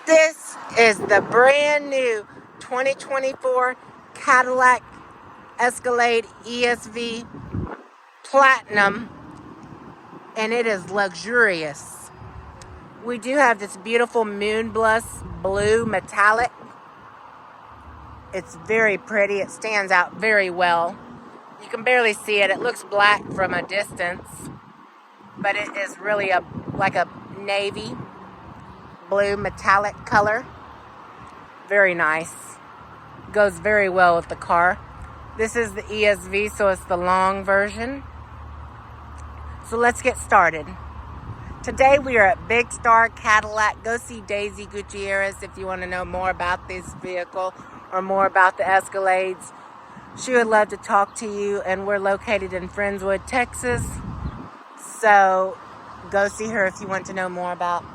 This is the brand new 2024 Cadillac Escalade ESV Platinum, and it is luxurious. We do have this beautiful moonblue blue metallic. It's very pretty. It stands out very well. You can barely see it. It looks black from a distance, but it is really like a navy blue metallic color. Very nice. Goes very well with the car. This is the ESV, so it's the long version. So let's get started. Today we are at Big Star Cadillac. Go see Daisy Gutierrez if you want to know more about this vehicle or more about the Escalades. She would love to talk to you, and we're located in Friendswood, Texas. So go see her if you want to know more about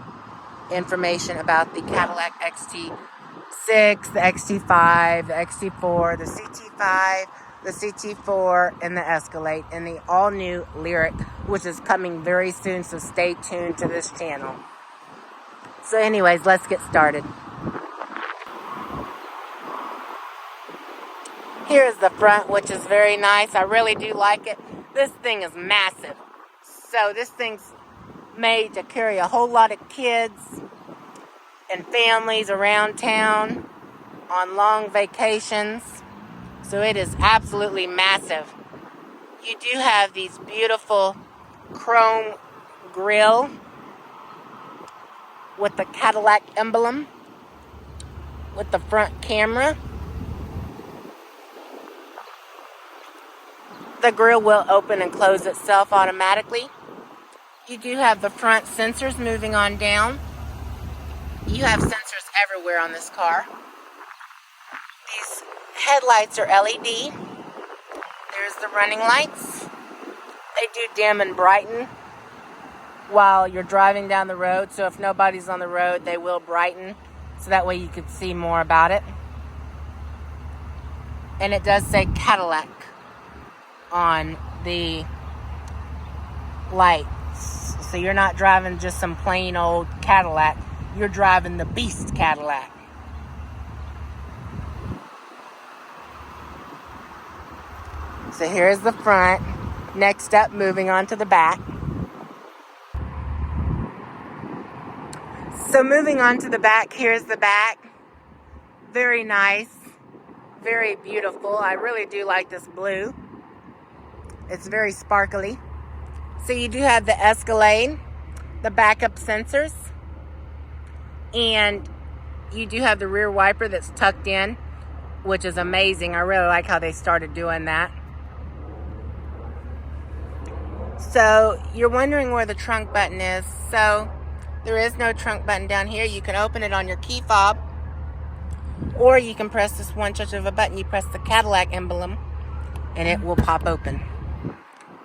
information about the Cadillac XT6, the XT5, the XT4, the CT5, the CT4, and the Escalade, and the all-new Lyric, which is coming very soon, so stay tuned to this channel. So anyways, let's get started. Here's the front, which is very nice. I really do like it. This thing is massive. So this thing's made to carry a whole lot of kids and families around town on long vacations. So it is absolutely massive. You do have these beautiful chrome grille with the Cadillac emblem with the front camera. The grille will open and close itself automatically. You do have the front sensors moving on down. You have sensors everywhere on this car. These headlights are LED. There's the running lights. They do dim and brighten while you're driving down the road. So if nobody's on the road, they will brighten. So that way you can see more about it. And it does say Cadillac on the lights. So you're not driving just some plain old Cadillac. You're driving the Beast Cadillac. So here's the front. Next up, moving on to the back. So moving on to the back, here's the back. Very nice. Very beautiful. I really do like this blue. It's very sparkly. So you do have the Escalade, the backup sensors, and you do have the rear wiper that's tucked in, which is amazing. I really like how they started doing that. So you're wondering where the trunk button is. So there is no trunk button down here. You can open it on your key fob, or you can press this one touch of a button. You press the Cadillac emblem and it will pop open.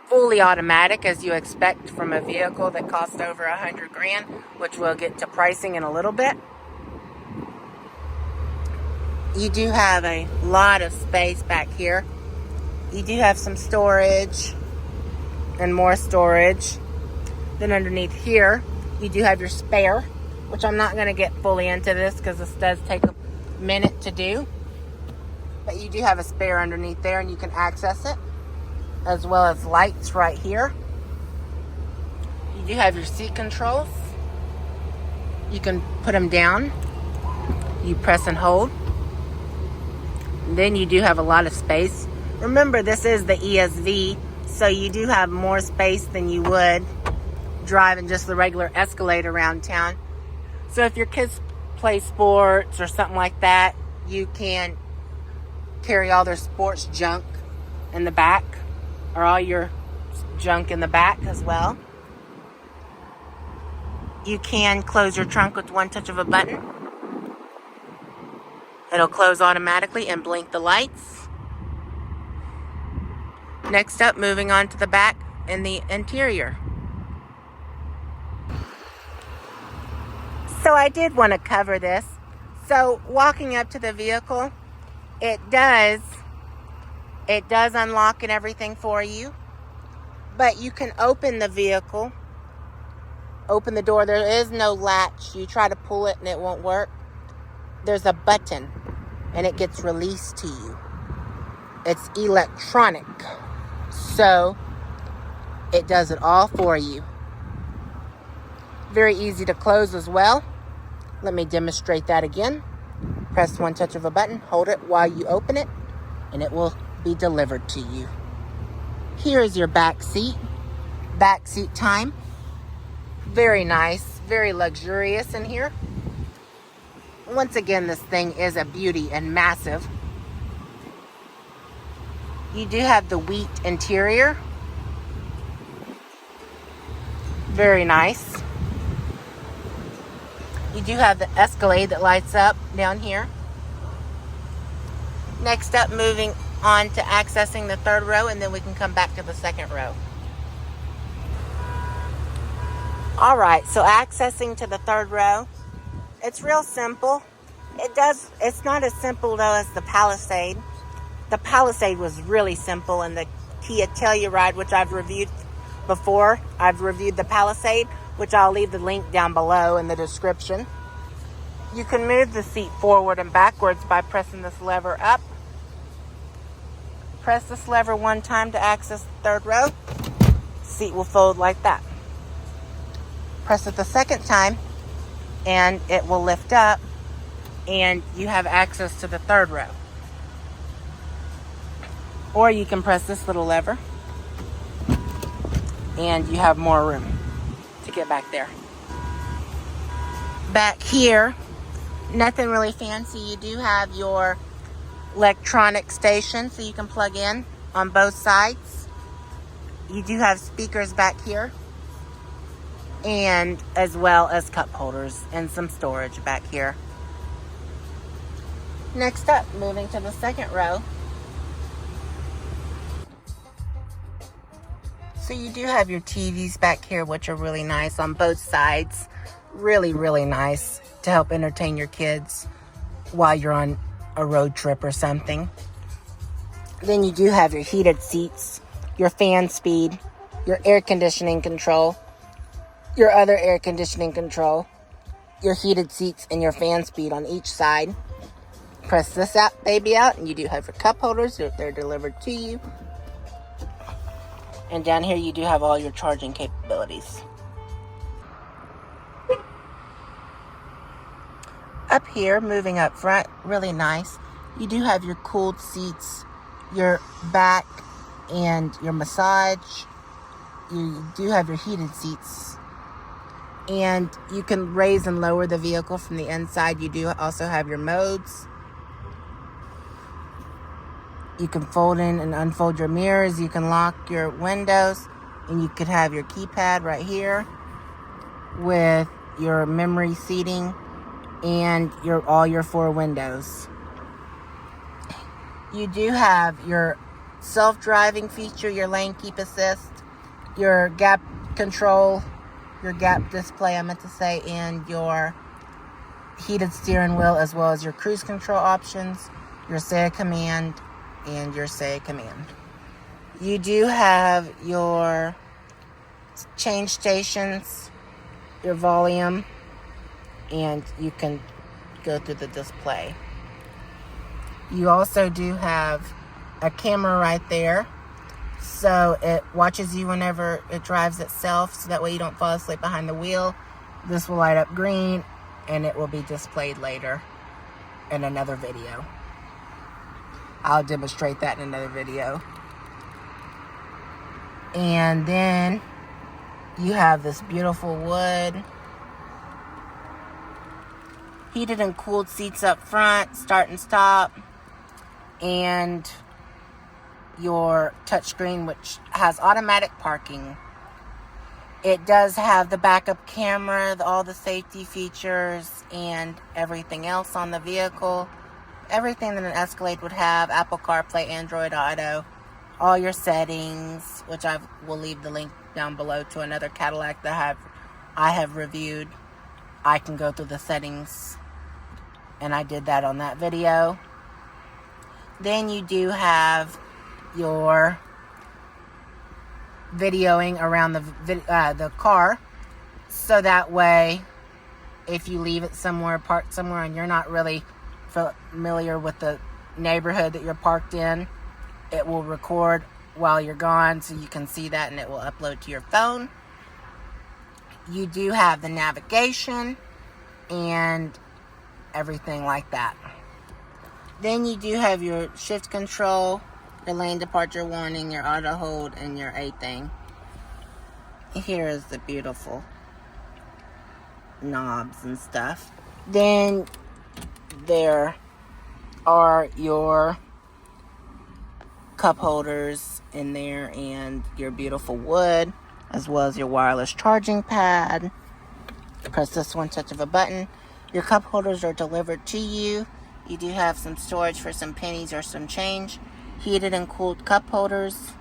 Fully automatic, as you expect from a vehicle that costs over $100 grand, which we'll get to pricing in a little bit. You do have a lot of space back here. You do have some storage and more storage. Then underneath here, you do have your spare, which I'm not going to get fully into this because this does take a minute to do. But you do have a spare underneath there, and you can access it, as well as lights right here. You do have your seat controls. You can put them down. You press and hold. And then you do have a lot of space. Remember, this is the ESV, so you do have more space than you would driving just the regular Escalade around town. So if your kids play sports or something like that, you can carry all their sports junk in the back, or all your junk in the back as well. You can close your trunk with one touch of a button. It'll close automatically and blink the lights. Next up, moving on to the back and the interior. So I did want to cover this. So walking up to the vehicle, it does unlock and everything for you, but you can open the vehicle open the door. There is no latch. You try to pull it and it won't work. There's a button and it gets released to you. It's electronic. So it does it all for you. Very easy to close as well. Let me demonstrate that again. Press one touch of a button, hold it while you open it, and it will be delivered to you. Here is your back seat. Back seat time. Very nice, very luxurious in here. Once again, this thing is a beauty and massive. You do have the wheat interior. Very nice. You do have the escalade that lights up down here. Next up, moving on to accessing the third row, and then we can come back to the second row. All right, so accessing to the third row, it's real simple. It's not as simple though as the Palisade. The Palisade was really simple, and the Kia Telluride, which I've reviewed before, I've reviewed the Palisade, which I'll leave the link down below in the description. You can move the seat forward and backwards by pressing this lever up. Press this lever one time to access the third row. Seat will fold like that. Press it the second time and it will lift up and you have access to the third row. Or you can press this little lever and you have more room to get back there. Back here, nothing really fancy. You do have your electronic station so you can plug in on both sides. You do have speakers back here, and as well as cup holders and some storage back here. Next up, moving to the second row. So you do have your TVs back here, which are really nice on both sides. Really, really nice to help entertain your kids while you're on a road trip or something. Then you do have your heated seats, your fan speed, your air conditioning control, your other air conditioning control, your heated seats, and your fan speed on each side. Press this baby out, and you do have your cup holders. They're delivered to you. And down here you do have all your charging capabilities. Up here, moving up front, really nice. You do have your cooled seats, your back, and your massage. You do have your heated seats. And you can raise and lower the vehicle from the inside. You do also have your modes. You can fold in and unfold your mirrors. You can lock your windows. And you could have your keypad right here with your memory seating and all your 4 windows. You do have your self-driving feature, your lane keep assist, your gap control, your gap display, I meant to say, and your heated steering wheel, as well as your cruise control options, your say a command, and your say a command. You do have your change stations, your volume, and you can go through the display. You also do have a camera right there, so it watches you whenever it drives itself, so that way you don't fall asleep behind the wheel. This will light up green, and it will be displayed later in another video. I'll demonstrate that in another video. And then you have this beautiful wood, heated and cooled seats up front, start and stop, and your touchscreen, which has automatic parking. It does have the backup camera, all the safety features, and everything else on the vehicle. Everything that an Escalade would have: Apple CarPlay, Android Auto, all your settings, which I will leave the link down below to another Cadillac that I have reviewed. I can go through the settings, and I did that on that video. Then you do have your videoing around the car. So that way, if you leave it somewhere, parked somewhere, and you're not really familiar with the neighborhood that you're parked in, it will record while you're gone, so you can see that, and it will upload to your phone. You do have the navigation and everything like that. Then you do have your shift control, your lane departure warning, your auto hold, and your A thing. Here is the beautiful knobs and stuff. Then there are your cup holders in there and your beautiful wood, as well as your wireless charging pad. Press this one touch of a button. Your cup holders are delivered to you. You do have some storage for some pennies or some change. Heated and cooled cup holders.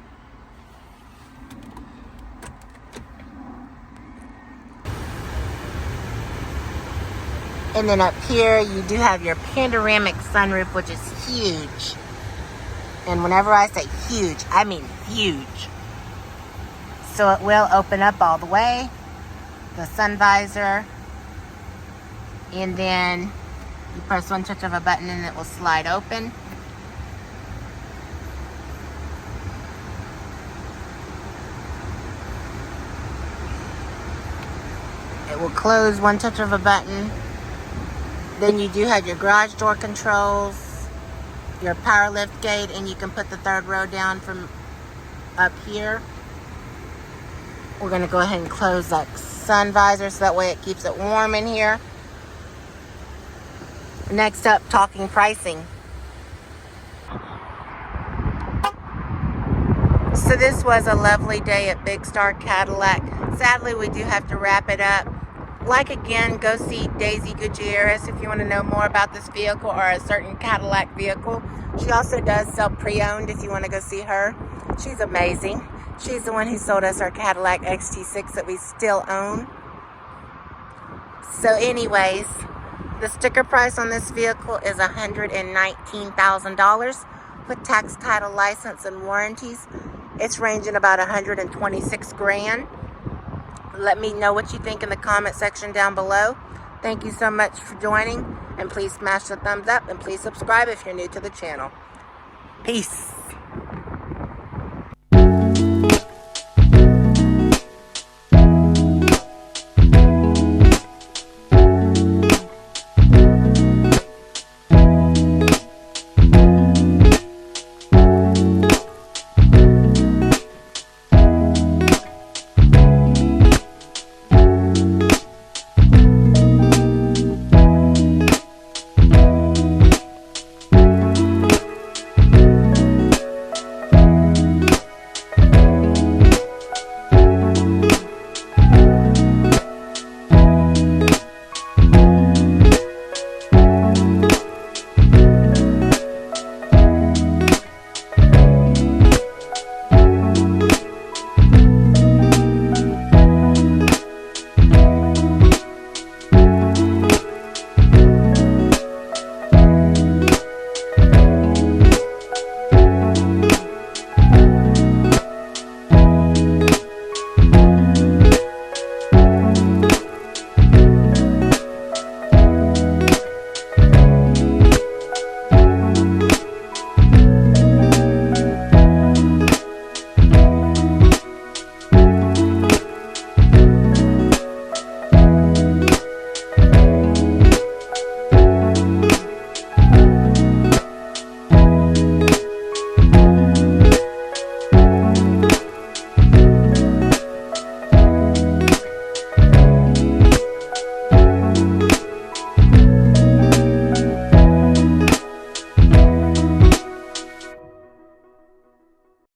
And then up here, you do have your panoramic sunroof, which is huge. And whenever I say huge, I mean huge. So it will open up all the way. The sun visor. And then you press one touch of a button and it will slide open. It will close one touch of a button. Then you do have your garage door controls, your power lift gate, and you can put the third row down from up here. We're going to go ahead and close that sun visor so that way it keeps it warm in here. Next up, talking pricing. So this was a lovely day at Big Star Cadillac. Sadly, we do have to wrap it up. Like again, go see Daisy Gutierrez if you want to know more about this vehicle or a certain Cadillac vehicle. She also does sell pre-owned if you want to go see her. She's amazing. She's the one who sold us our Cadillac XT6 that we still own. So anyways, the sticker price on this vehicle is $119,000 with tax, title, license, and warranties. It's ranging about $126,000. Let me know what you think in the comment section down below. Thank you so much for joining, and please smash the thumbs up, and please subscribe if you're new to the channel. Peace.